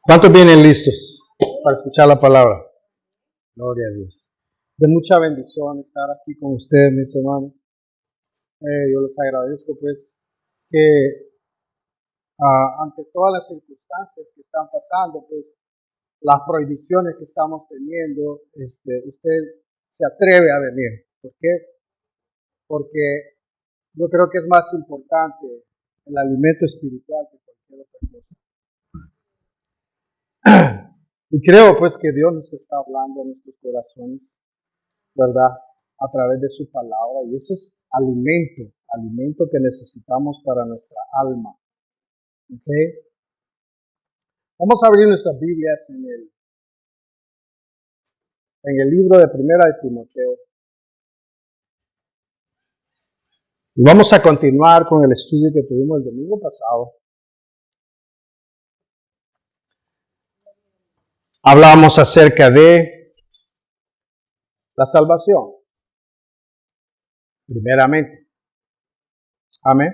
¿Cuántos vienen listos para escuchar la palabra? Gloria a Dios. De mucha bendición estar aquí con ustedes, mis hermanos. Yo les agradezco pues que ante todas las circunstancias que están pasando, pues las prohibiciones que estamos teniendo, usted se atreve a venir. ¿Por qué? Porque yo creo que es más importante el alimento espiritual que cualquier otra cosa. Y creo pues que Dios nos está hablando a nuestros corazones, ¿verdad? A través de su palabra. Y eso es alimento que necesitamos para nuestra alma. ¿Ok? Vamos a abrir nuestras Biblias en el libro de Primera de Timoteo. Y vamos a continuar con el estudio que tuvimos el domingo pasado. Hablamos acerca de la salvación, primeramente. Amén.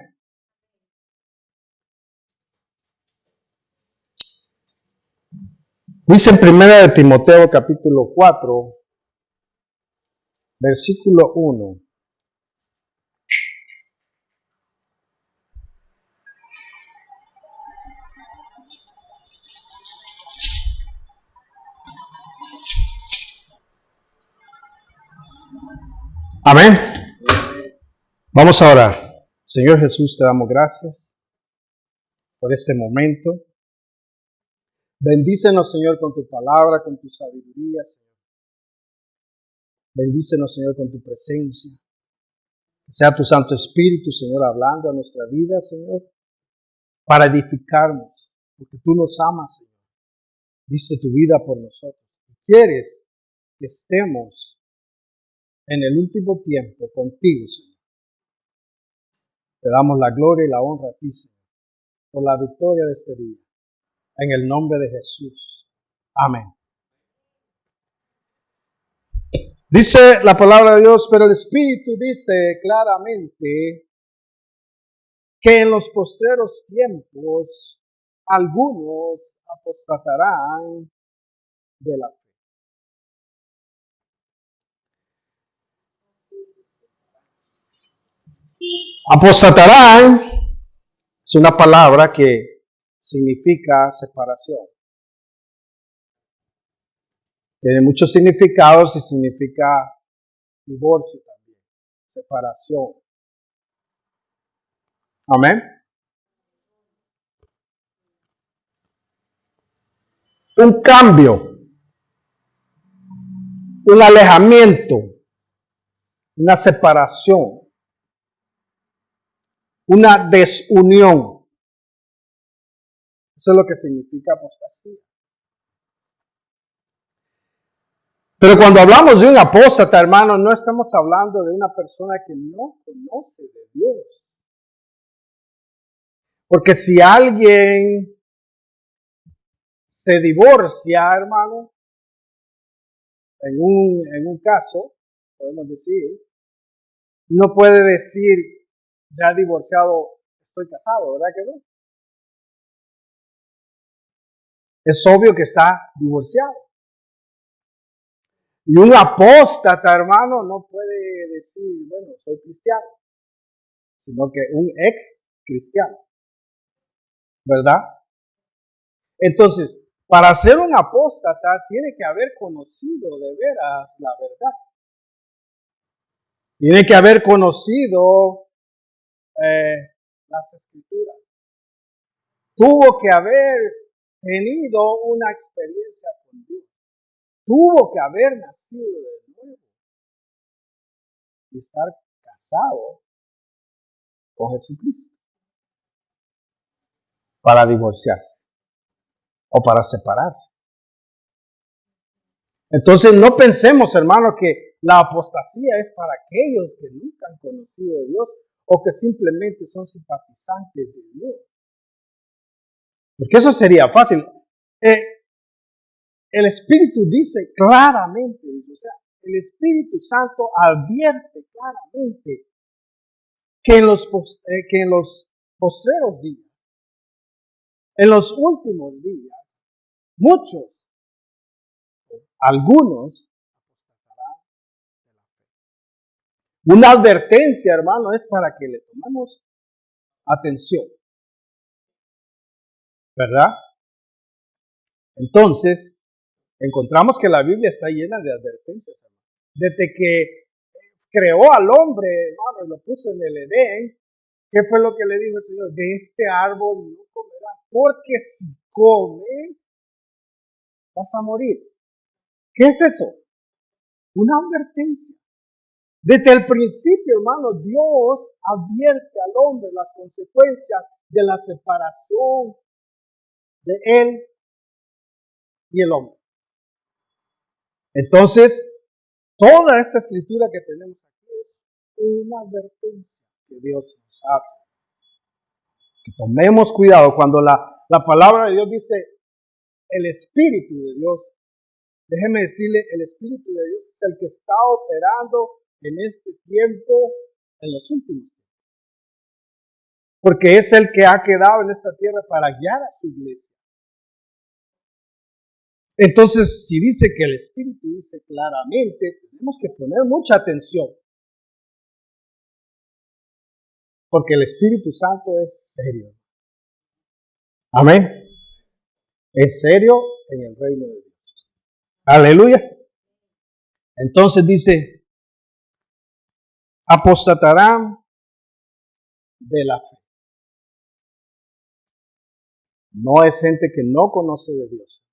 Dice en Primera de Timoteo capítulo 4, versículo 1. Amén. Vamos a orar. Señor Jesús, te damos gracias por este momento. Bendícenos, Señor, con tu palabra, con tu sabiduría, Señor. Bendícenos, Señor, con tu presencia. Que sea tu Santo Espíritu, Señor, hablando a nuestra vida, Señor, para edificarnos, porque tú nos amas, Señor. Diste tu vida por nosotros. Y quieres que estemos en el último tiempo contigo, Señor. Te damos la gloria y la honra a ti, Señor, por la victoria de este día. En el nombre de Jesús. Amén. Dice la palabra de Dios, pero el Espíritu dice claramente que en los postreros tiempos algunos apostatarán de la fe. Apostatarán es una palabra que significa separación. Tiene muchos significados y significa divorcio también, separación. Amén. Un cambio, un alejamiento, una separación, una desunión. Eso es lo que significa apostasía. Pero cuando hablamos de un apóstata, hermano, no estamos hablando de una persona que no conoce de Dios. Porque si alguien se divorcia, hermano, en un caso, podemos decir, no puede decir, ya divorciado, estoy casado, ¿verdad que no? Es obvio que está divorciado. Y un apóstata, hermano, no puede decir, bueno, soy cristiano, sino que un ex cristiano, ¿verdad? Entonces, para ser un apóstata tiene que haber conocido de veras la verdad. Tiene que haber conocido las escrituras. Tuvo que haber tenido una experiencia con Dios. Tuvo que haber nacido de nuevo y estar casado con Jesucristo para divorciarse o para separarse. Entonces no pensemos, hermano, que la apostasía es para aquellos que nunca han conocido de Dios o que simplemente son simpatizantes de Dios. Porque eso sería fácil. El Espíritu dice claramente, o sea, el Espíritu Santo advierte claramente que en los postreros días, en los últimos días, muchos, algunos. Una advertencia, hermano, es para que le tomemos atención, ¿verdad? Entonces, encontramos que la Biblia está llena de advertencias, hermano. Desde que creó al hombre, hermano, y lo puso en el Edén, ¿qué fue lo que le dijo el Señor? De este árbol no comerás, porque si comes, vas a morir. ¿Qué es eso? Una advertencia. Desde el principio, hermano, Dios advierte al hombre las consecuencias de la separación de él y el hombre. Entonces, toda esta escritura que tenemos aquí es una advertencia que Dios nos hace. Que tomemos cuidado cuando la palabra de Dios dice el Espíritu de Dios. Déjeme decirle, el Espíritu de Dios es el que está operando en este tiempo, en los últimos tiempos. Porque es el que ha quedado en esta tierra para guiar a su iglesia. Entonces, si dice que el Espíritu dice claramente, tenemos que poner mucha atención. Porque el Espíritu Santo es serio. Amén. Es serio en el reino de Dios. Aleluya. Entonces dice, apostatarán de la fe. No es gente que no conoce de Dios.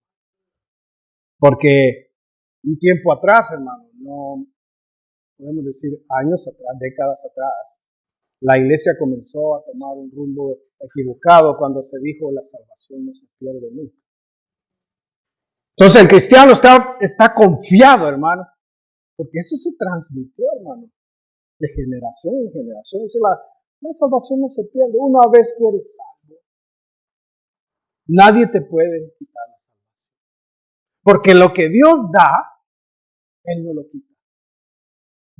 Porque un tiempo atrás, hermano, no podemos decir años atrás, décadas atrás, la iglesia comenzó a tomar un rumbo equivocado cuando se dijo la salvación no se pierde nunca. Entonces el cristiano está confiado, hermano, porque eso se transmitió, hermano, de generación en generación. Dice, la salvación no se pierde. Una vez tú eres salvo, nadie te puede quitar la salvación. Porque lo que Dios da, Él no lo quita.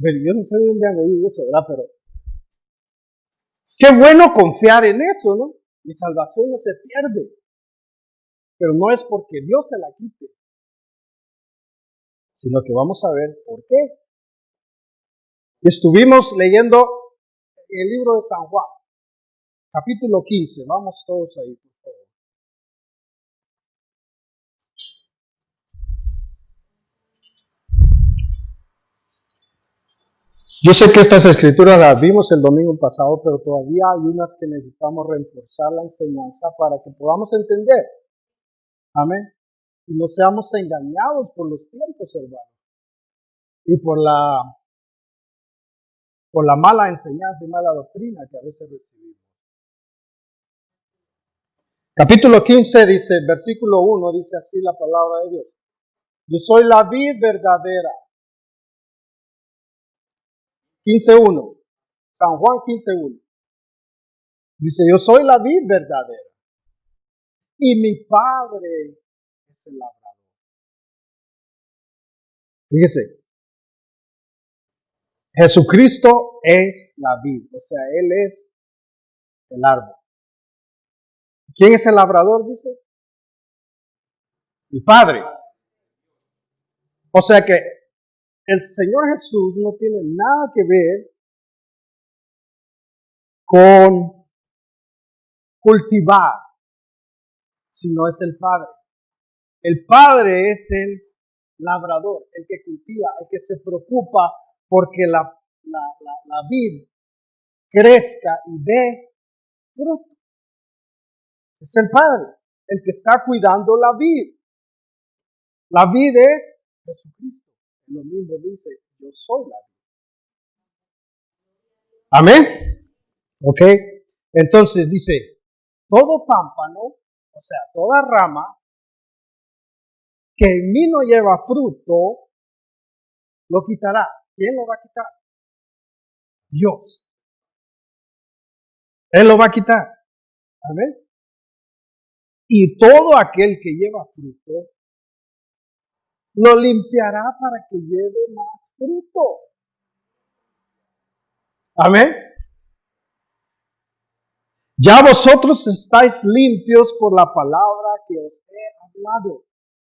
Pero yo no sé de dónde han oído eso, ¿verdad? Pero qué bueno confiar en eso, ¿no? Mi salvación no se pierde. Pero no es porque Dios se la quite, sino que vamos a ver por qué. Estuvimos leyendo el libro de San Juan, capítulo 15. Vamos todos ahí, por favor. Yo sé que estas escrituras las vimos el domingo pasado, pero todavía hay unas que necesitamos reforzar la enseñanza para que podamos entender. Amén. Y no seamos engañados por los tiempos, hermano. Y por la mala enseñanza y mala doctrina que a veces recibimos. Capítulo 15 dice, versículo 1, dice así la palabra de Dios. Yo soy la vid verdadera. 15.1. San Juan 15.1. Dice, yo soy la vid verdadera. Y mi Padre es el labrador. Fíjese, Jesucristo es la vid, o sea, Él es el árbol. ¿Quién es el labrador? Dice. El Padre. O sea que el Señor Jesús no tiene nada que ver con cultivar, sino es el Padre. El Padre es el labrador, el que cultiva, el que se preocupa porque la vid crezca y dé fruto. Es el Padre, el que está cuidando la vid. La vid es Jesucristo. Lo mismo dice, yo soy la vid. Amén. Ok. Entonces dice, todo pámpano, o sea, toda rama que en mí no lleva fruto, lo quitará. ¿Quién lo va a quitar? Dios. Él lo va a quitar. Amén. Y todo aquel que lleva fruto, lo limpiará para que lleve más fruto. Amén. Ya vosotros estáis limpios por la palabra que os he hablado.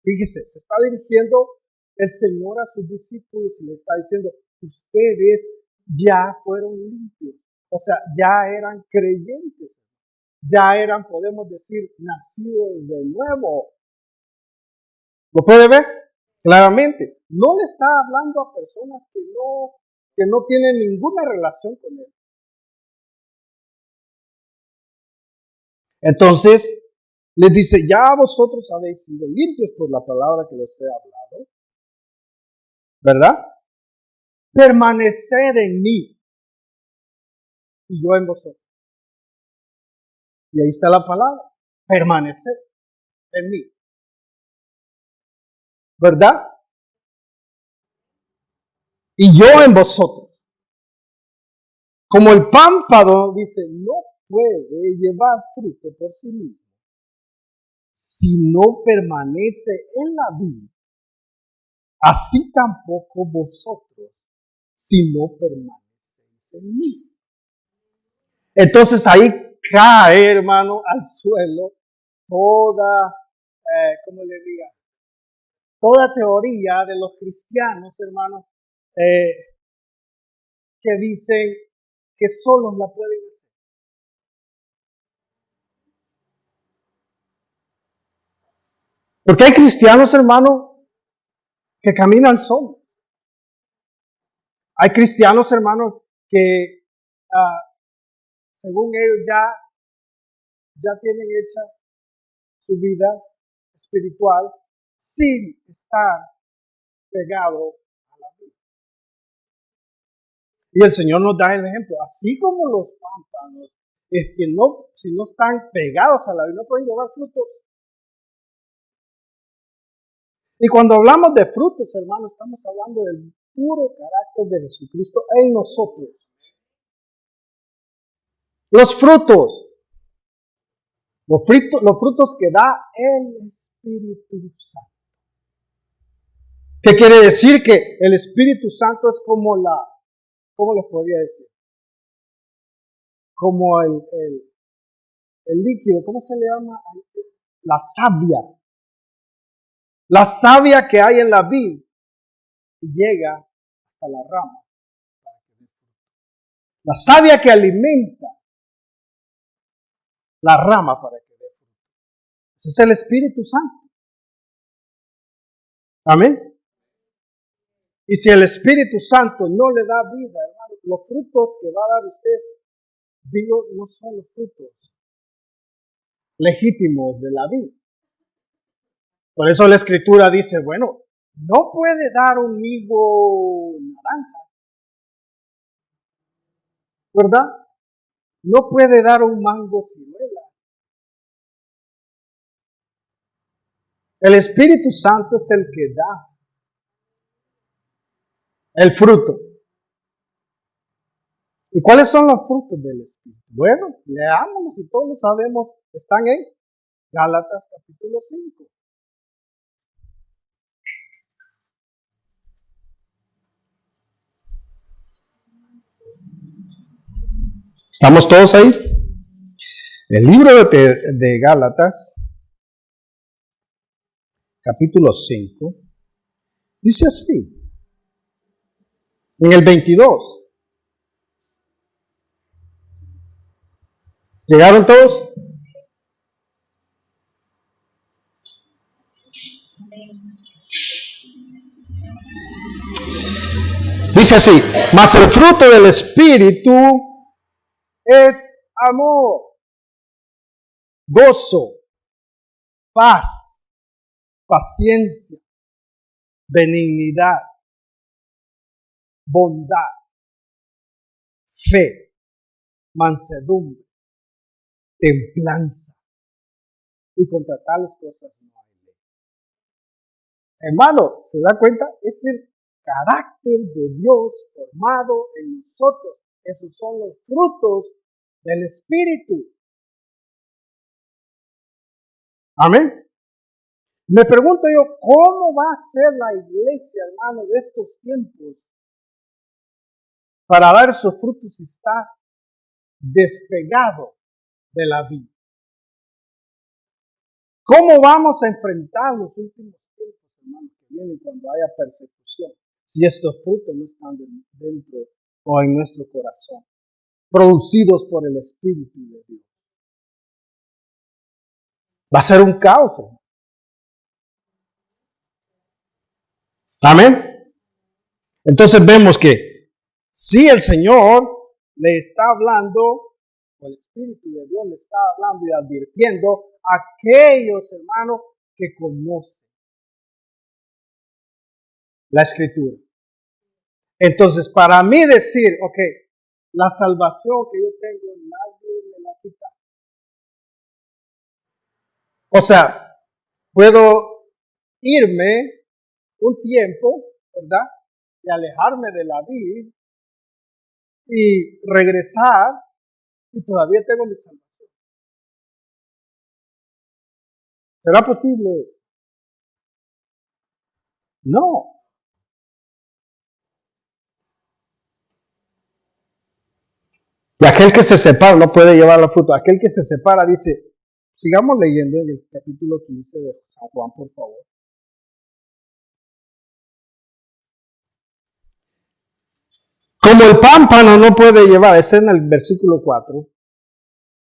Fíjese, se está dirigiendo el Señor a sus discípulos y le está diciendo, ustedes ya fueron limpios, o sea, ya eran creyentes, ya eran, podemos decir, nacidos de nuevo. ¿Lo puede ver? Claramente. No le está hablando a personas que no tienen ninguna relación con Él. Entonces, les dice, ya vosotros habéis sido limpios por la palabra que os he hablado, ¿verdad? Permaneced en mí y yo en vosotros. Y ahí está la palabra, permanecer en mí, ¿verdad? Y yo en vosotros. Como el pámpano, dice, no puede llevar fruto por sí mismo si no permanece en la vid, así tampoco vosotros si no permanecéis en mí. Entonces ahí cae, hermano, al suelo toda, ¿cómo le diga? Toda teoría de los cristianos, hermano, que dicen que solos la pueden hacer. Porque hay cristianos, hermano, que caminan solos. Hay cristianos, hermano, que según ellos ya tienen hecha su vida espiritual sin estar pegado a la vida. Y el Señor nos da el ejemplo, así como los pámpanos, si no están pegados a la vida, no pueden llevar frutos. Y cuando hablamos de frutos, hermano, estamos hablando del puro carácter de Jesucristo en nosotros. Los frutos que da el Espíritu Santo. ¿Qué quiere decir? Que el Espíritu Santo es como ¿cómo les podría decir? Como el líquido, ¿cómo se le llama? La savia. La savia que hay en la vid llega hasta la rama. La savia que alimenta la rama para que dé fruto. Ese es el Espíritu Santo. Amén. Y si el Espíritu Santo no le da vida, hermano, los frutos que va a dar usted, digo, no son los frutos legítimos de la vida. Por eso la Escritura dice, bueno, no puede dar un higo naranja, ¿verdad? No puede dar un mango ciruela. El Espíritu Santo es el que da el fruto. ¿Y cuáles son los frutos del Espíritu? Bueno, leámoslos y todos lo sabemos. Están en Gálatas capítulo 5. ¿Estamos todos ahí? El libro de Gálatas, capítulo 5, dice así, en el 22. ¿Llegaron todos? Dice así, mas el fruto del Espíritu es amor, gozo, paz, paciencia, benignidad, bondad, fe, mansedumbre, templanza. Y contra tales cosas no hay ley. Hermano, ¿se da cuenta? Es el carácter de Dios formado en nosotros. Esos son los frutos del Espíritu. Amén. Me pregunto yo, ¿cómo va a ser la iglesia, hermano, de estos tiempos para dar sus frutos si está despegado de la vida? ¿Cómo vamos a enfrentar los últimos tiempos? vienen cuando haya persecución, si estos frutos no están dentro o en nuestro corazón, producidos por el Espíritu de Dios. Va a ser un caos. Amén. Entonces vemos que si el Señor le está hablando, o el Espíritu de Dios le está hablando y advirtiendo a aquellos hermanos que conocen la Escritura. Entonces, para mí decir, ok, la salvación que yo tengo, nadie me la quita. O sea, puedo irme un tiempo, ¿verdad? Y alejarme de la vida y regresar y todavía tengo mi salvación. ¿Será posible? No. Y aquel que se separa no puede llevar la fruta. Aquel que se separa dice, sigamos leyendo en el capítulo 15 de San Juan, por favor. Como el pámpano no puede llevar, ese es en el versículo 4,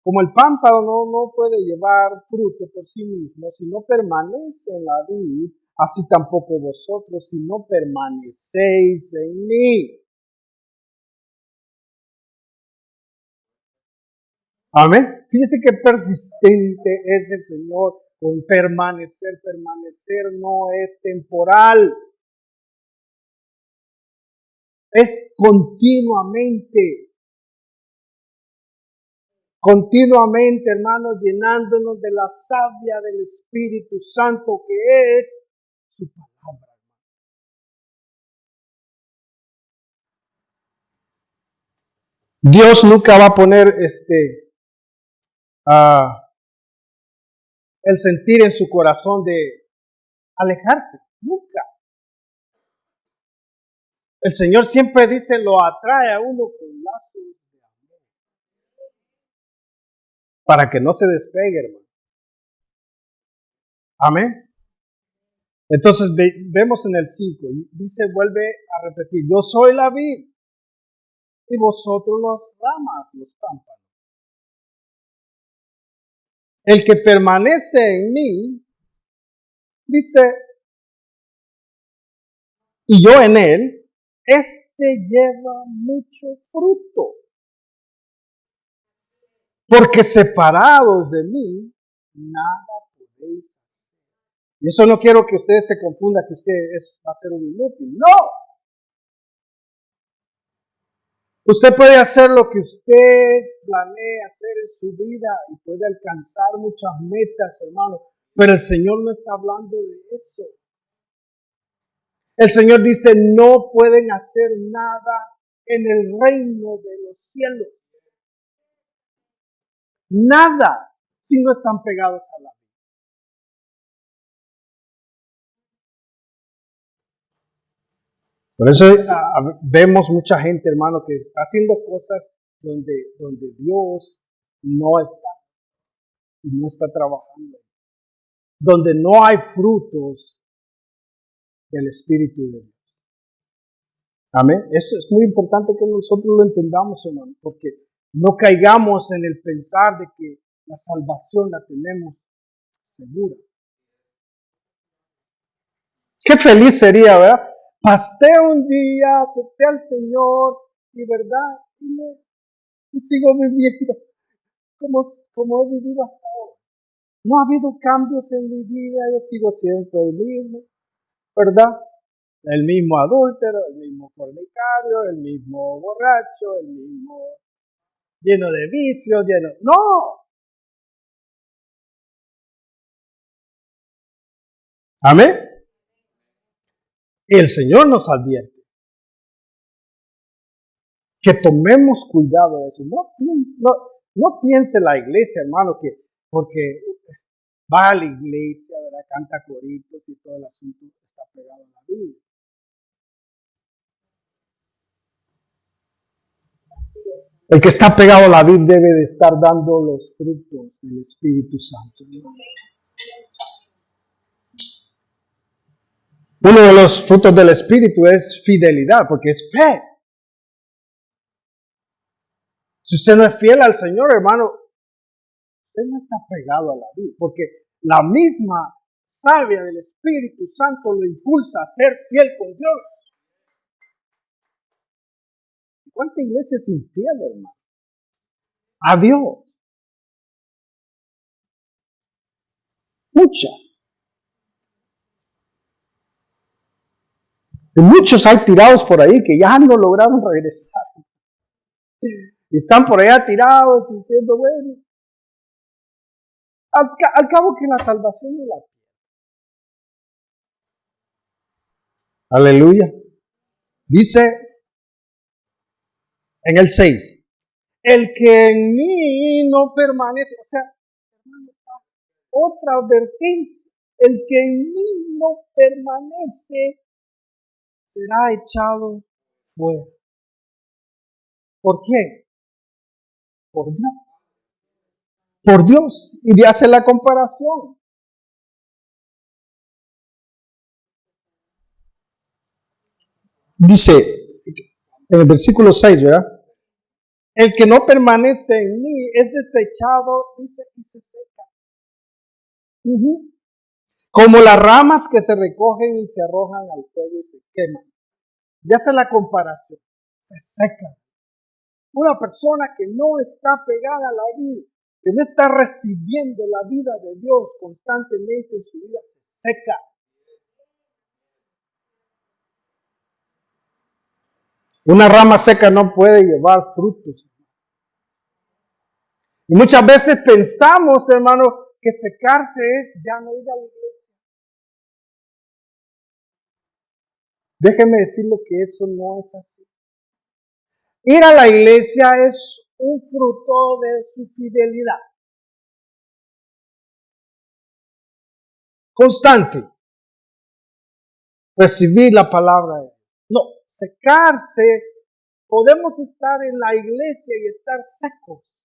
como el pámpano no puede llevar fruto por sí mismo, si no permanece en la vid, así tampoco vosotros, si no permanecéis en mí. Amén. Fíjese qué persistente es el Señor con permanecer. Permanecer no es temporal. Es continuamente. Continuamente, hermanos, llenándonos de la savia del Espíritu Santo que es su palabra. Dios nunca va a poner el sentir en su corazón de alejarse. Nunca. El Señor siempre dice, lo atrae a uno con lazos de amor. Para que no se despegue, hermano. Amén. Entonces vemos en el 5, dice, vuelve a repetir, yo soy la vid y vosotros las ramas, los pámpanos. El que permanece en mí, dice, y yo en él, lleva mucho fruto. Porque separados de mí, nada podéis hacer. Y eso no quiero que ustedes se confundan que usted va a ser un inútil. No. Usted puede hacer lo que usted planea hacer en su vida y puede alcanzar muchas metas, hermano. Pero el Señor no está hablando de eso. El Señor dice, no pueden hacer nada en el reino de los cielos. Nada si no están pegados a la vida. Por eso vemos mucha gente, hermano, que está haciendo cosas donde Dios no está y no está trabajando. Donde no hay frutos del Espíritu de Dios. Amén. Esto es muy importante que nosotros lo entendamos, hermano, porque no caigamos en el pensar de que la salvación la tenemos segura. Qué feliz sería, ¿verdad? Pasé un día, acepté al Señor y verdad, y sigo viviendo como he vivido hasta ahora. No ha habido cambios en mi vida, yo sigo siempre el mismo, ¿verdad? El mismo adúltero, el mismo fornicario, el mismo borracho, el mismo lleno de vicios, ¡No! ¿Amén? Y el Señor nos advierte que tomemos cuidado de eso. No piense la iglesia, hermano, que porque va a la iglesia, ¿verdad? Canta coritos y todo el asunto está pegado a la Biblia. El que está pegado a la vid debe de estar dando los frutos del Espíritu Santo. Uno de los frutos del Espíritu es fidelidad, porque es fe. Si usted no es fiel al Señor, hermano, usted no está pegado a la vida, porque la misma savia del Espíritu Santo lo impulsa a ser fiel con Dios. ¿Cuánta iglesia es infiel, hermano? A Dios. Mucha. Y muchos hay tirados por ahí que ya no lograron regresar. Y están por allá tirados diciendo, bueno, al cabo que la salvación no la... Aleluya. Dice en el 6, el que en mí no permanece, o sea, otra advertencia, el que en mí no permanece será echado fuera. ¿Por qué? Por Dios. Por Dios. Y de hacer la comparación. Dice en el versículo 6, ¿verdad? El que no permanece en mí es desechado, dice, y se seca. Como las ramas que se recogen y se arrojan al fuego y se queman. Ya hace la comparación. Se seca. Una persona que no está pegada a la vida, que no está recibiendo la vida de Dios constantemente en su vida, se seca. Una rama seca no puede llevar frutos. Y muchas veces pensamos, hermano, que secarse es ya no ir a la iglesia. Déjeme decirle que eso no es así. Ir a la iglesia es un fruto de su fidelidad constante. Recibir la palabra de Dios. No, secarse, podemos estar en la iglesia y estar secos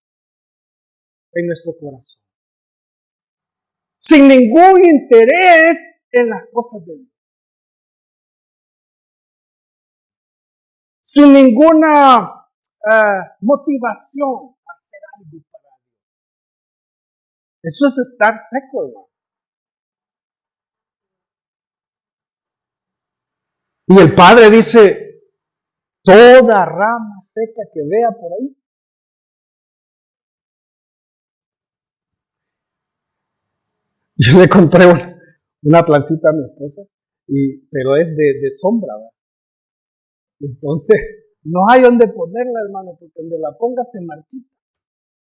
en nuestro corazón. Sin ningún interés en las cosas de Dios. Sin ninguna motivación a hacer algo para Dios. Eso es estar seco, hermano. Y el Padre dice, toda rama seca que vea por ahí. Yo le compré una plantita a mi esposa, pero es de sombra, ¿verdad? Entonces, no hay donde ponerla, hermano, porque donde la ponga se marchita.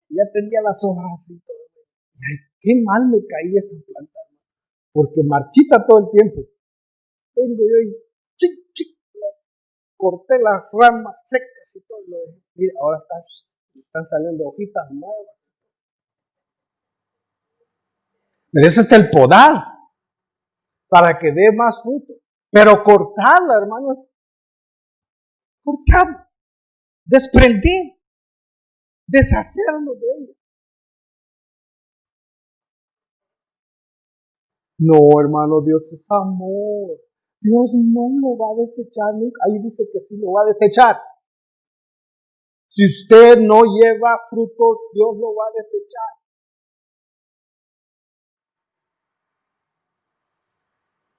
Ya tenía las hojas así todo. Ay, qué mal me caía esa planta, hermano, porque marchita todo el tiempo. Vengo yo y corté las ramas secas y todo lo dejé. Mira, ahora están saliendo hojitas nuevas. Pero ese es el podar para que dé más fruto. Pero cortarla, hermanos, cortar, desprender, deshacernos de ella. No, hermano, Dios es amor. Dios no lo va a desechar nunca. Ahí dice que sí lo va a desechar. Si usted no lleva frutos, Dios lo va a desechar.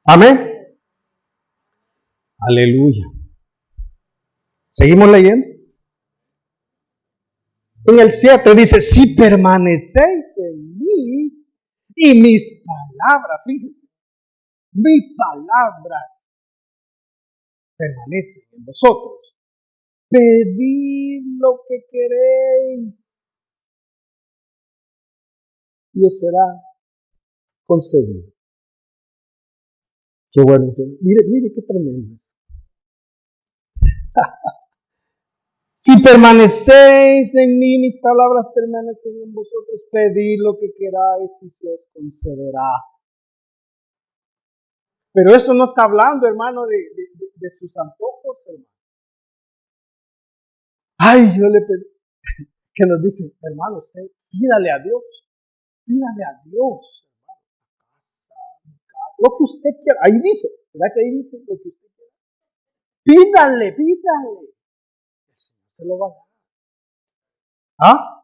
Amén. Aleluya. ¿Seguimos leyendo? En el 7 dice, si permanecéis en mí y mis palabras, fíjense, mis palabras permanecen en vosotros. Pedid lo que queréis y os será concedido. Qué bueno. Mire qué tremendo es. Si permanecéis en mí, mis palabras permanecen en vosotros, pedid lo que queráis y se os concederá. Pero eso no está hablando, hermano, de sus antojos, hermano. Ay, yo le pedí, que nos dice, hermano, usted pídale a Dios, hermano, casa, lo que usted quiera. Ahí dice, ¿verdad que ahí dice lo que usted quiera? Pídale. El Señor se lo va a dar. ¿Ah?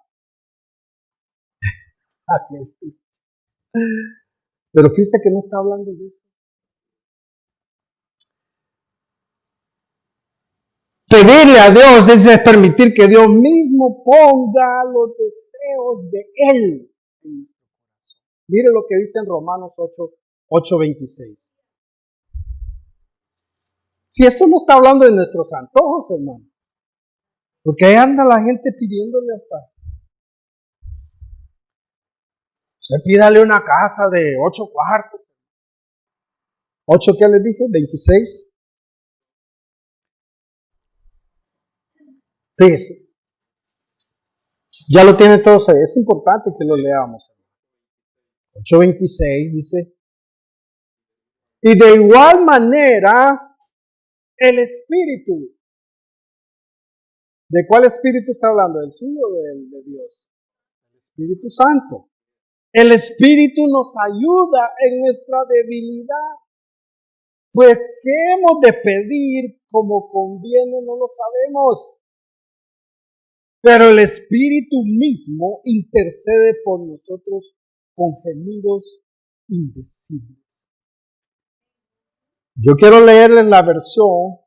Pero fíjese que no está hablando de eso. Pedirle a Dios es permitir que Dios mismo ponga los deseos de Él en nuestro corazón. Mire lo que dice en Romanos 8:26. Si esto no está hablando de nuestros antojos, hermano, porque ahí anda la gente pidiéndole hasta. Usted pídale una casa de 8 cuartos. ¿8 qué les dije? 26. Fíjese. Ya lo tiene todo ahí. Es importante que lo leamos. 8:26 dice. Y de igual manera, el Espíritu. ¿De cuál Espíritu está hablando? ¿Del suyo o del de Dios? El Espíritu Santo. El Espíritu nos ayuda en nuestra debilidad. Pues, ¿qué hemos de pedir como conviene? No lo sabemos. Pero el Espíritu mismo intercede por nosotros con gemidos indecibles. Yo quiero leerles la versión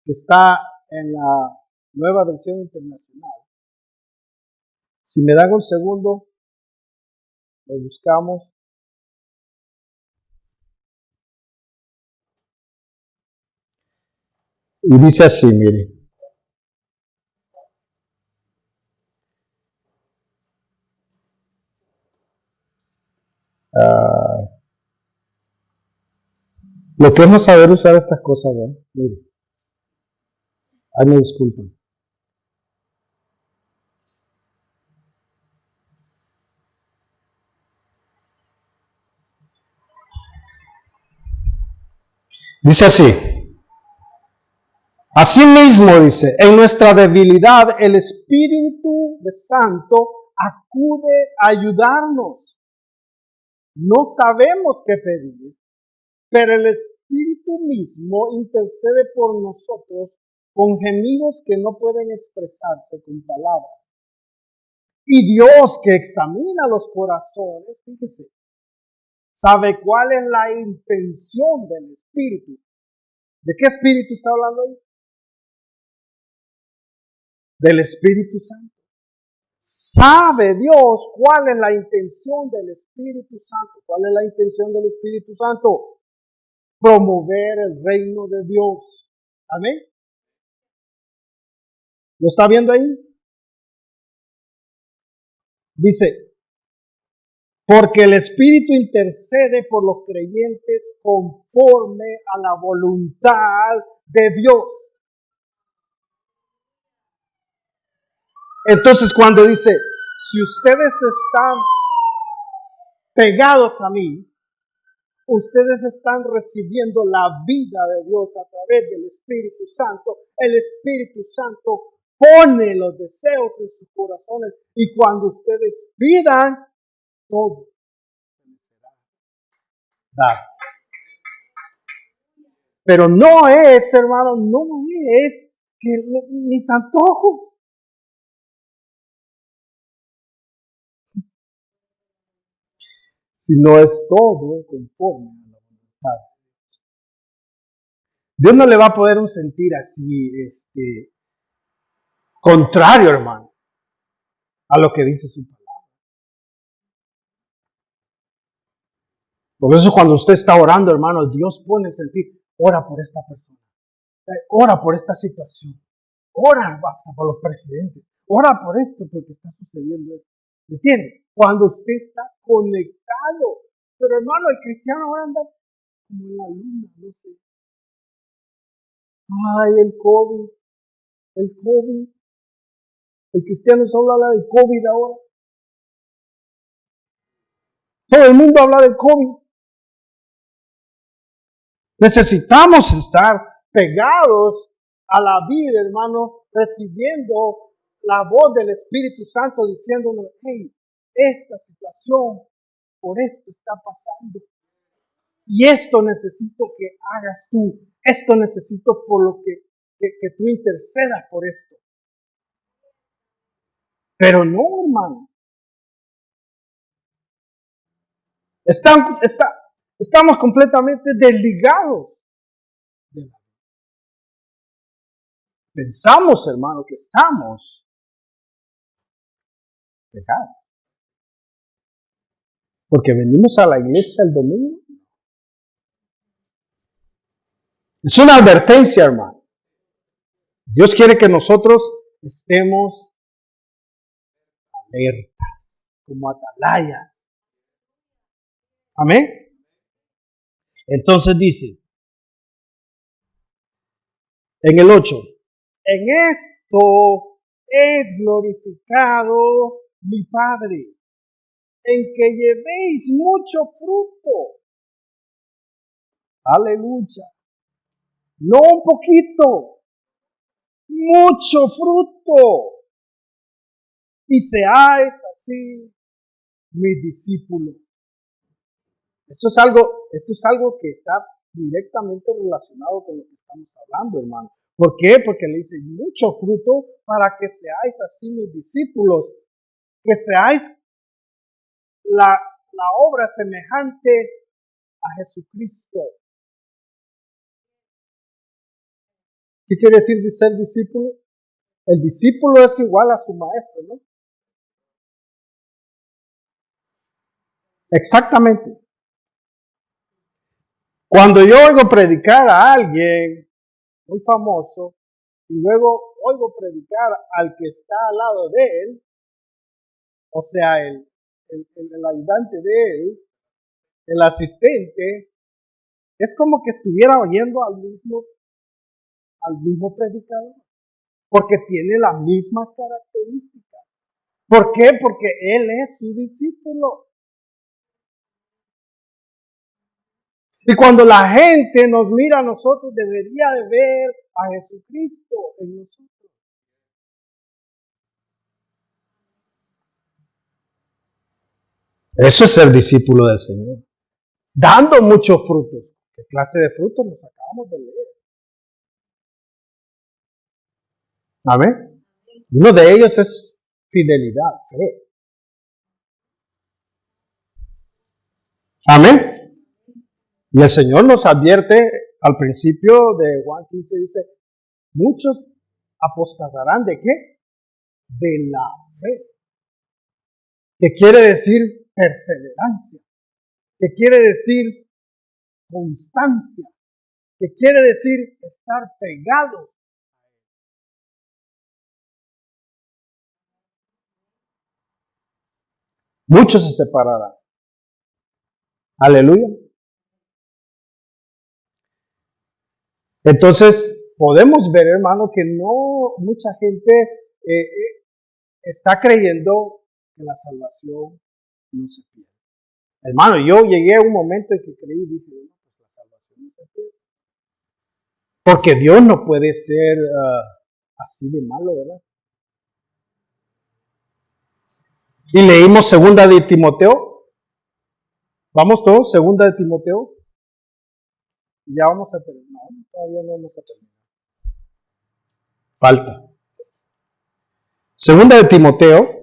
que está en la Nueva Versión Internacional. Si me dan un segundo, lo buscamos. Y dice así, mire. Lo que es no saber usar estas cosas, ¿verdad? Mire. Ay, me disculpen. Dice así. Asimismo, dice, en nuestra debilidad el Espíritu de Santo acude a ayudarnos. No sabemos qué pedir, pero el Espíritu mismo intercede por nosotros con gemidos que no pueden expresarse con palabras. Y Dios, que examina los corazones, fíjese, sabe cuál es la intención del Espíritu. ¿De qué Espíritu está hablando ahí? Del Espíritu Santo. Sabe Dios cuál es la intención del Espíritu Santo. ¿Cuál es la intención del Espíritu Santo? Promover el reino de Dios. Amén. ¿Lo está viendo ahí? Dice, porque el Espíritu intercede por los creyentes conforme a la voluntad de Dios. Entonces, cuando dice, si ustedes están pegados a mí, ustedes están recibiendo la vida de Dios a través del Espíritu Santo. El Espíritu Santo pone los deseos en sus corazones y cuando ustedes pidan, todo les será dado. Pero no es, hermano, no es que mis antojos. Sino es todo conforme a la voluntad. Dios no le va a poder un sentir así, contrario, hermano, a lo que dice su palabra. Por eso cuando usted está orando, hermano, Dios pone el sentir, ora por esta persona, ora por esta situación, ora por los presidentes, ora por esto porque está sucediendo esto. ¿Me entiende? Cuando usted está conectado. Pero hermano, el cristiano ahora anda como en la luna, no sé. Ay, el COVID. El cristiano solo habla del COVID ahora. Todo el mundo habla del COVID. Necesitamos estar pegados a la vida, hermano, recibiendo la voz del Espíritu Santo diciéndonos, hey, esta situación por esto está pasando. Y esto necesito que hagas tú. Esto necesito por lo que tú intercedas por esto. Pero no, hermano. Estamos completamente desligados. Pensamos, hermano, que estamos pegados. Porque venimos a la iglesia el domingo. Es una advertencia, hermano. Dios quiere que nosotros estemos alertas, como atalayas. Amén. Entonces dice, en el 8, en esto es glorificado mi Padre, en que llevéis mucho fruto. Aleluya. No un poquito, mucho fruto. Y seáis así mis discípulos. Esto es algo que está directamente relacionado con lo que estamos hablando, hermano. ¿Por qué? Porque le dice mucho fruto para que seáis así mis discípulos, que seáis la obra semejante a Jesucristo. ¿Qué quiere decir de ser discípulo? El discípulo es igual a su maestro, ¿no? Exactamente. Cuando yo oigo predicar a alguien muy famoso y luego oigo predicar al que está al lado de él, o sea, el ayudante de él, el asistente, es como que estuviera oyendo al mismo predicador, porque tiene las mismas características. ¿Por qué? Porque él es su discípulo. Y cuando la gente nos mira a nosotros, debería de ver a Jesucristo en nosotros. Eso es ser discípulo del Señor. Dando muchos frutos. ¿Qué clase de frutos nos acabamos de leer? Amén. Uno de ellos es fidelidad, fe. Amén. Y el Señor nos advierte al principio de Juan 15, dice, muchos apostatarán ¿de qué? De la fe. ¿Qué quiere decir perseverancia? ¿Qué quiere decir constancia? ¿Qué quiere decir estar pegado? Muchos se separarán. Aleluya. Entonces, podemos ver, hermano, que no mucha gente está creyendo que la salvación no se pierde. Hermano, yo llegué a un momento en que creí y dije, no, pues la salvación no se pierde. Porque Dios no puede ser así de malo, ¿verdad? Y leímos segunda de Timoteo. Vamos todos, segunda de Timoteo. Y ya vamos a terminar. No, todavía no vamos a terminar. Falta. Segunda de Timoteo.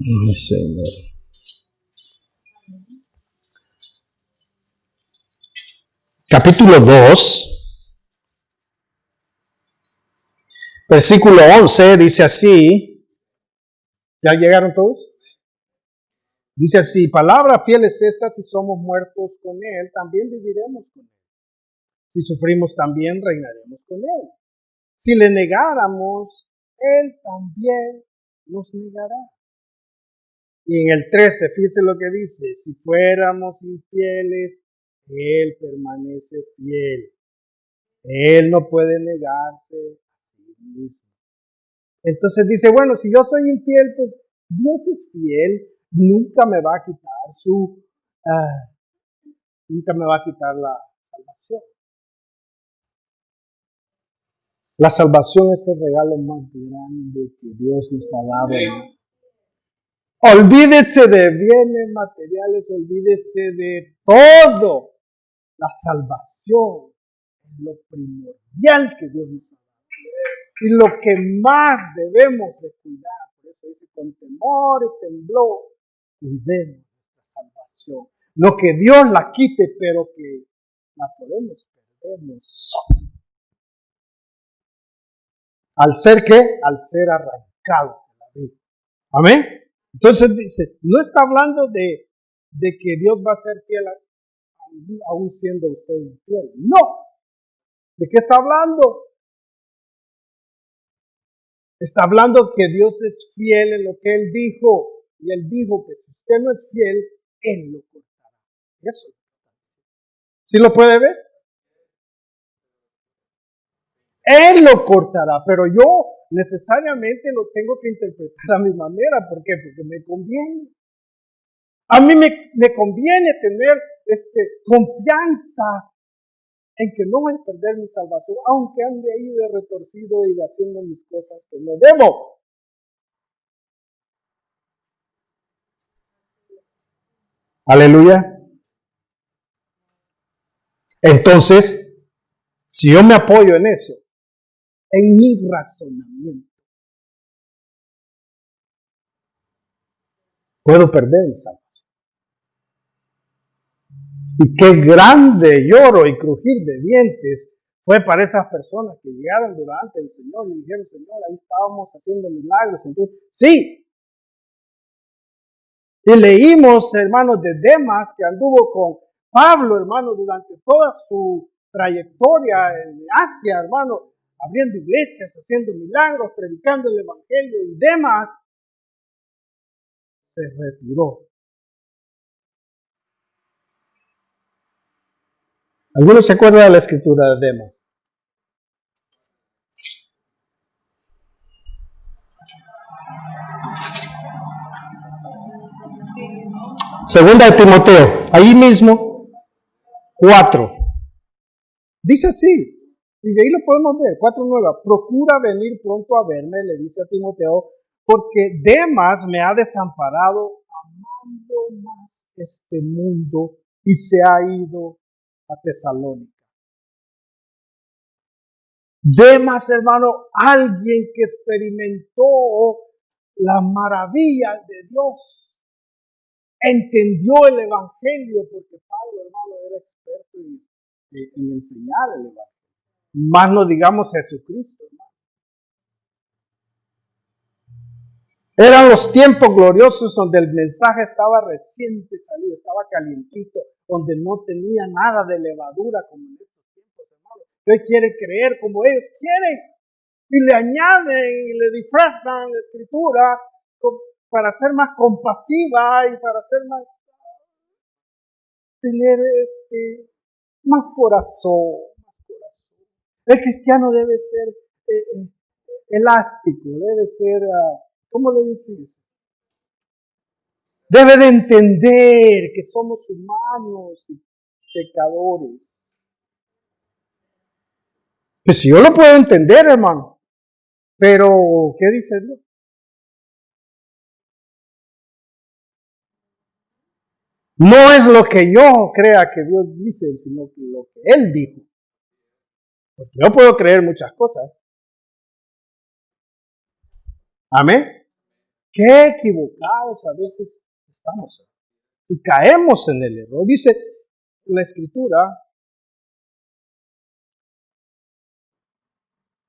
Mi Señor. Capítulo 2, versículo 11, dice así. ¿Ya llegaron todos? Dice así, palabra fiel es esta, si somos muertos con Él, también viviremos con Él. Si sufrimos, también reinaremos con Él. Si le negáramos, Él también nos negará. Y en el 13, fíjese lo que dice, si fuéramos infieles, Él permanece fiel. Él no puede negarse a sí mismo. Entonces dice, bueno, si yo soy infiel, pues Dios es fiel, nunca me va a quitar nunca me va a quitar la salvación. La salvación es el regalo más grande que Dios nos ha dado. Olvídese de bienes materiales, olvídese de todo. La salvación es lo primordial que Dios nos ha dado. Y lo que más debemos de cuidar. Por eso dice, con temor y temblor, cuidemos la salvación. No que Dios la quite, pero que la podemos perder nosotros. ¿Al ser qué? Al ser arrancado de la vida. Amén. Entonces dice, no está hablando de que Dios va a ser fiel aún siendo usted infiel. No. ¿De qué está hablando? Está hablando que Dios es fiel en lo que Él dijo. Y Él dijo que si usted no es fiel, Él lo cortará. Eso. ¿Sí lo puede ver? Él lo cortará, pero yo necesariamente lo tengo que interpretar a mi manera. ¿Por qué? Porque me conviene. A mí me conviene tener confianza en que no voy a perder mi salvación, aunque ande ahí de retorcido y de haciendo mis cosas que no debo. Aleluya. Entonces, si yo me apoyo en eso, en mi razonamiento, puedo perder mi salvación. Y qué grande lloro y crujir de dientes fue para esas personas que llegaron delante del Señor y dijeron, Señor, ahí estábamos haciendo milagros. Entonces, sí. Y leímos, hermanos, de Demas, que anduvo con Pablo, hermano, durante toda su trayectoria en Asia, hermano, abriendo iglesias, haciendo milagros, predicando el Evangelio. Y Demas se retiró. ¿Algunos se acuerdan de la escritura de Demas? Segunda de Timoteo, ahí mismo, 4. Dice así, y de ahí lo podemos ver, 4:9. Procura venir pronto a verme, le dice a Timoteo, porque Demas me ha desamparado amando más este mundo y se ha ido a Tesalónica. Demas, hermano, alguien que experimentó las maravillas de Dios. Entendió el Evangelio, porque Pablo, hermano, era experto en enseñar el Evangelio. Más no digamos Jesucristo, hermano. Eran los tiempos gloriosos donde el mensaje estaba reciente salido, estaba calientito, donde no tenía nada de levadura como en estos tiempos, hermano. Usted quiere creer como ellos quieren y le añaden y le disfrazan la escritura para ser más compasiva y para ser más tener más corazón. El cristiano debe ser elástico, debe ser, ¿cómo le dices? Debe de entender que somos humanos y pecadores. Pues si yo lo puedo entender, hermano, pero ¿qué dice Dios? No es lo que yo crea que Dios dice, sino que lo que Él dijo. Porque yo puedo creer muchas cosas. Amén. Qué equivocados a veces estamos. Y caemos en el error. Dice la Escritura,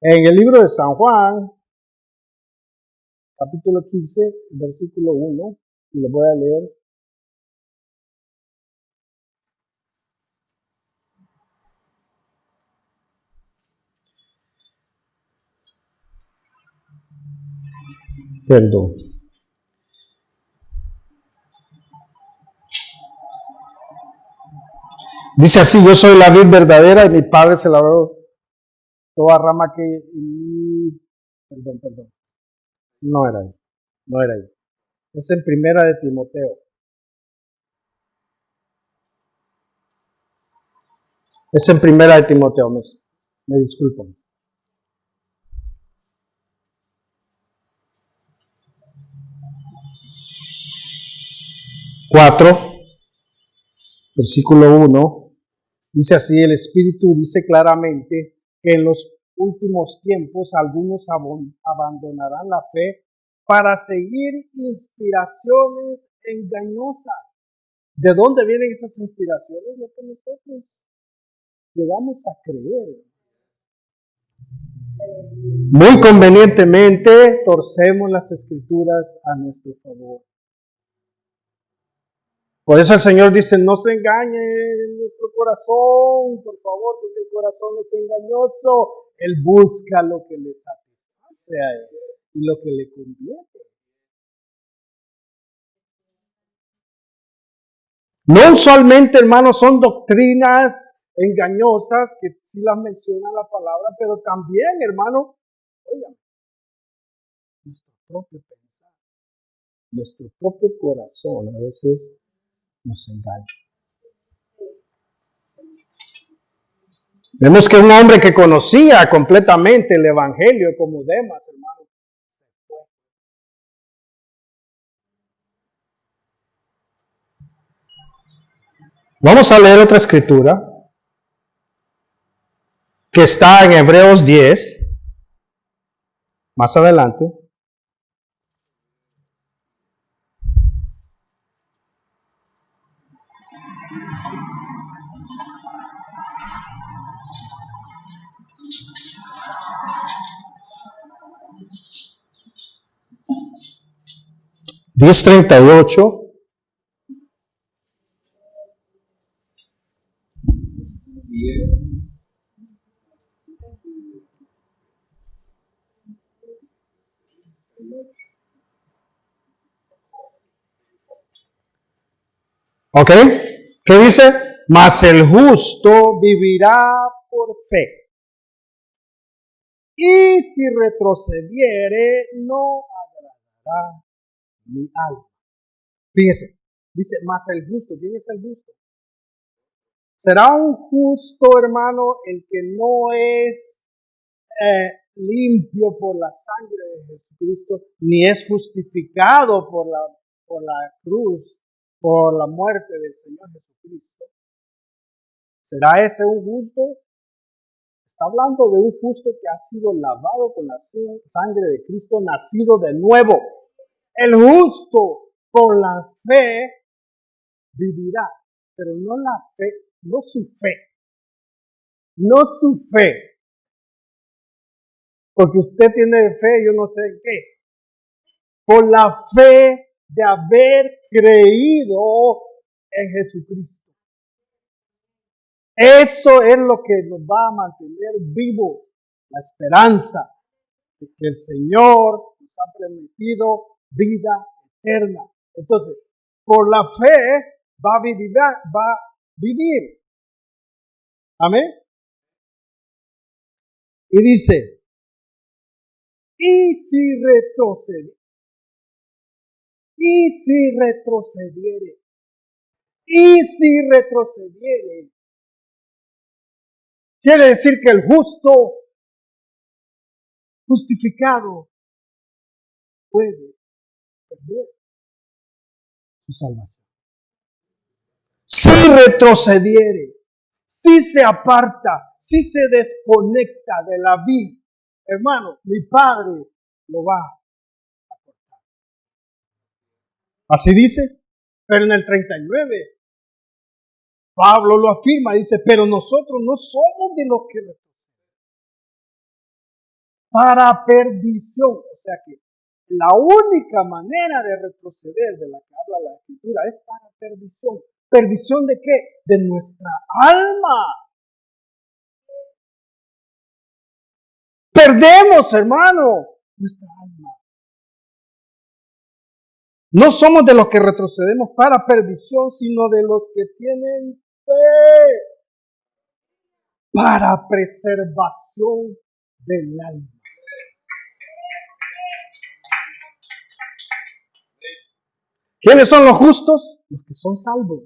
en el libro de San Juan, capítulo 15, versículo 1, y lo voy a leer. Perdón. Dice así, yo soy la vid verdadera y mi padre es el labrador. Toda rama que... Perdón. No era ahí. Es en primera de Timoteo. Es en primera de Timoteo, me disculpan. 4, versículo 1, dice así: el Espíritu dice claramente que en los últimos tiempos algunos abandonarán la fe para seguir inspiraciones engañosas. ¿De dónde vienen esas inspiraciones? Lo que nosotros llegamos a creer. Muy convenientemente torcemos las Escrituras a nuestro favor. Por eso el Señor dice: no se engañe en nuestro corazón, por favor, porque el corazón es engañoso. Él busca lo que le satisface a él y lo que le conviene. No usualmente, hermanos, son doctrinas engañosas que sí las menciona la palabra, pero también, hermano, oigan, nuestro propio pensar, nuestro propio corazón a veces nos engaña. Vemos que un hombre que conocía completamente el Evangelio como Demas, hermano, se fue. Vamos a leer otra escritura que está en Hebreos 10, más adelante. (10:38). ¿Ok? ¿Qué dice? Mas el justo vivirá por fe. Y si retrocediere, no agradará mi alma. Fíjese, dice, mas el justo. ¿Quién es el justo? ¿Será un justo, hermano, el que no es limpio por la sangre de Jesucristo, ni es justificado por la cruz, por la muerte del Señor Jesucristo? ¿Será ese un justo? Está hablando de un justo que ha sido lavado con la sangre de Cristo, nacido de nuevo. El justo por la fe vivirá, pero no la fe, no su fe. No su fe. Porque usted tiene fe, yo no sé qué. Por la fe de haber creído en Jesucristo. Eso es lo que nos va a mantener vivos, la esperanza de que el Señor nos ha prometido vida eterna. Entonces, por la fe va a vivir. Amén. Y dice, y si retrocediere, quiere decir que el justo, justificado, puede perder su salvación. Si retrocediere, si se aparta, si se desconecta de la vida, hermano, mi Padre lo va a cortar. Así dice, pero en el 39, Pablo lo afirma, dice, pero nosotros no somos de los que retroceden para perdición. O sea que la única manera de retroceder de la que habla la Escritura es para perdición. ¿Perdición de qué? De nuestra alma. Perdemos, hermano, nuestra alma. No somos de los que retrocedemos para perdición, sino de los que tienen fe para preservación del alma. ¿Quiénes son los justos? Los que son salvos.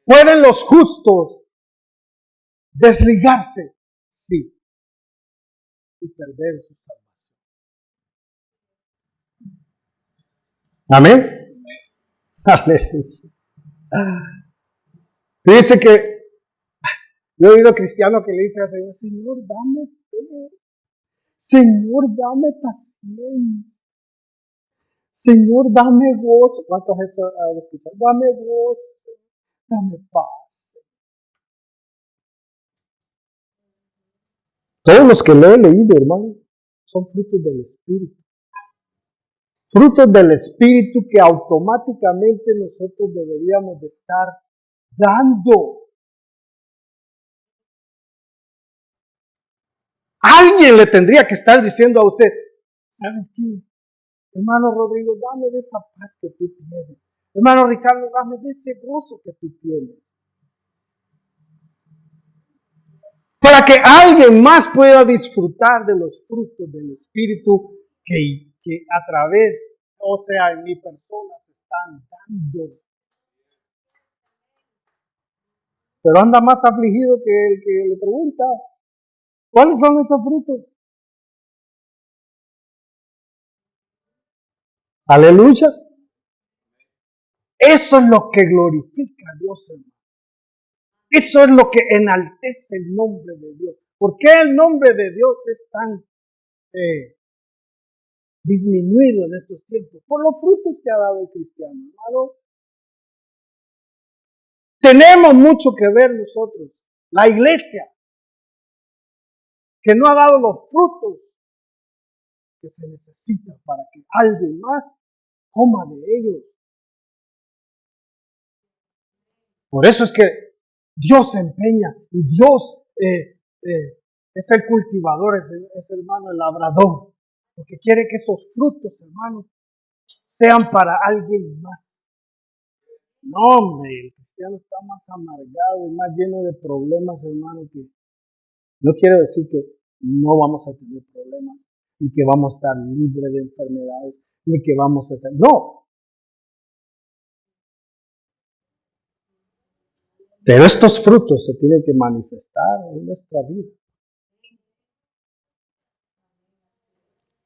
¿Pueden los justos desligarse? Sí. Y perder su salvación. Amén. Aleluya. Dice que yo he oído cristianos que le dicen al Señor, Señor, dame fe. Señor, dame paciencia. Señor, dame gozo. ¿Cuántos eso han escuchado? Dame gozo, Señor. Dame paz. Todos los que le he leído, hermano, son frutos del Espíritu. Frutos del Espíritu que automáticamente nosotros deberíamos de estar dando. Alguien le tendría que estar diciendo a usted, ¿sabes qué? Hermano Rodrigo, dame de esa paz que tú tienes. Hermano Ricardo, dame de ese gozo que tú tienes. Para que alguien más pueda disfrutar de los frutos del Espíritu que a través, o sea, en mi persona se están dando. Pero anda más afligido que el que le pregunta, ¿cuáles son esos frutos? Aleluya. Eso es lo que glorifica a Dios, hermano. Eso es lo que enaltece el nombre de Dios. ¿Por qué el nombre de Dios es tan disminuido en estos tiempos? Por los frutos que ha dado el cristiano, hermano. Tenemos mucho que ver nosotros, la iglesia, que no ha dado los frutos que se necesitan para que alguien más coma de ellos. Por eso es que Dios se empeña y Dios es el cultivador, es hermano, el labrador, porque quiere que esos frutos, hermano, sean para alguien más. No, hombre, el cristiano está más amargado y más lleno de problemas, hermano, que no quiero decir que no vamos a tener problemas, ni que vamos a estar libres de enfermedades, ni que vamos a estar... No. Pero estos frutos se tienen que manifestar en nuestra vida.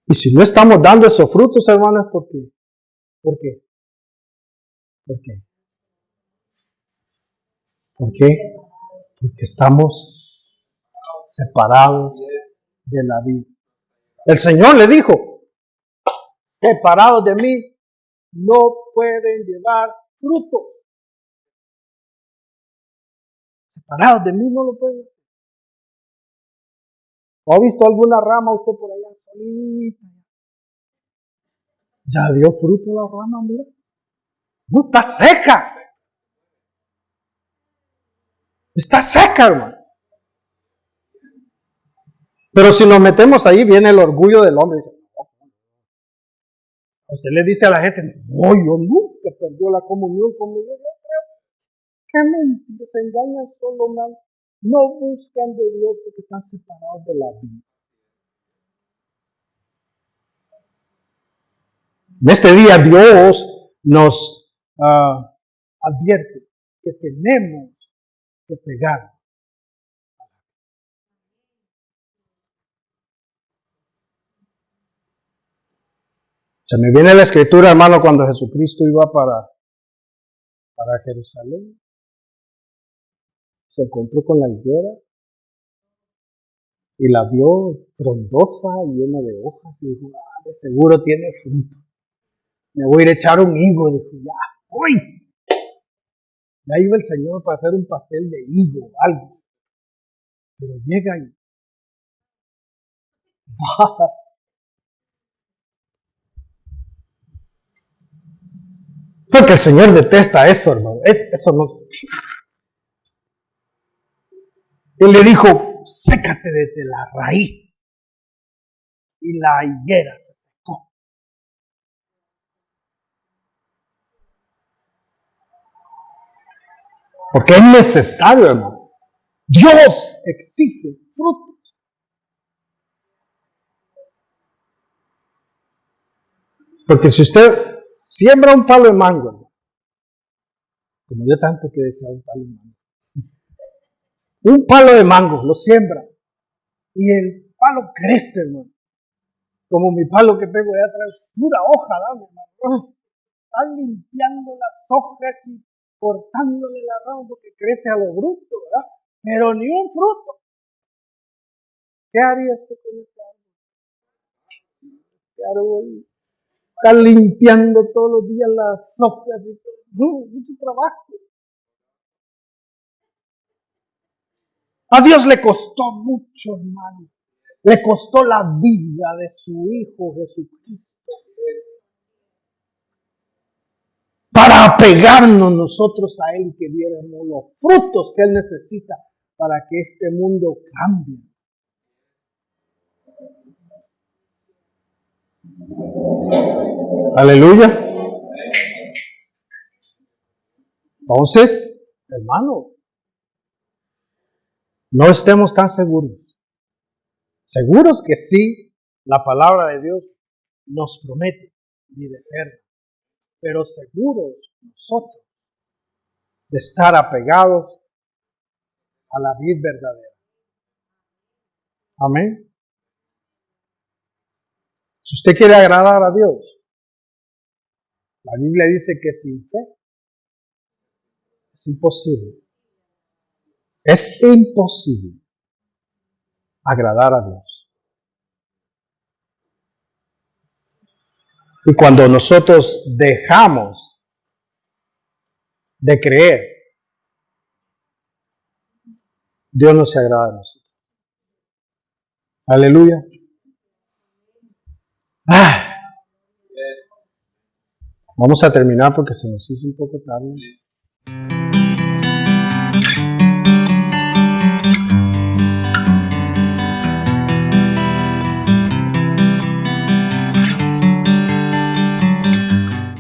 Y si no estamos dando esos frutos, hermanos, ¿por qué? ¿Por qué? ¿Por qué? ¿Por qué? Porque estamos separados de la vida. El Señor le dijo, separados de mí, no pueden llevar fruto. Separados de mí no lo pueden hacer. ¿O ha visto alguna rama usted por allá solita? Ya dio fruto la rama, mira. No, está seca. Está seca, hermano. Pero si nos metemos ahí, viene el orgullo del hombre. Dice, usted le dice a la gente, no, yo nunca perdió la comunión con mi Dios. Qué mentira, se engañan solo mal. No buscan de Dios porque están separados de la vida. En este día Dios nos advierte que tenemos que pegar. Se me viene la escritura, hermano, cuando Jesucristo iba para Jerusalén. Se encontró con la higuera y la vio frondosa y llena de hojas y dijo, de seguro tiene fruto. Me voy a ir a echar un higo. Dijo, ya, voy. Ya iba el Señor para hacer un pastel de higo o algo. Pero llega y... Porque el Señor detesta eso, hermano. Eso no... Él le dijo, sécate desde la raíz. Y la higuera se secó. Porque es necesario, hermano. Dios exige frutos. Porque si usted siembra un palo de mango, hermano, como yo tanto que deseo un palo de mango, un palo de mango lo siembra y el palo crece, hermano. Como mi palo que tengo allá atrás, pura hoja, dame, hermano. Están limpiando las hojas y cortándole la rama porque crece a lo bruto, ¿verdad? Pero ni un fruto. ¿Qué haría usted con ese árbol? ¿Qué árbol? Está limpiando todos los días las hojas y todo. No, mucho trabajo. A Dios le costó mucho, hermano. Le costó la vida de su Hijo Jesucristo para apegarnos nosotros a Él y que diéramos los frutos que Él necesita para que este mundo cambie. Aleluya. Entonces, hermano, no estemos tan seguros. Seguros que sí, la palabra de Dios nos promete vida eterna, pero seguros nosotros de estar apegados a la vid verdadera. Amén. Si usted quiere agradar a Dios, la Biblia dice que sin fe es imposible. Es imposible agradar a Dios. Y cuando nosotros dejamos de creer, Dios no se agrada de nosotros. Aleluya. Vamos a terminar porque se nos hizo un poco tarde.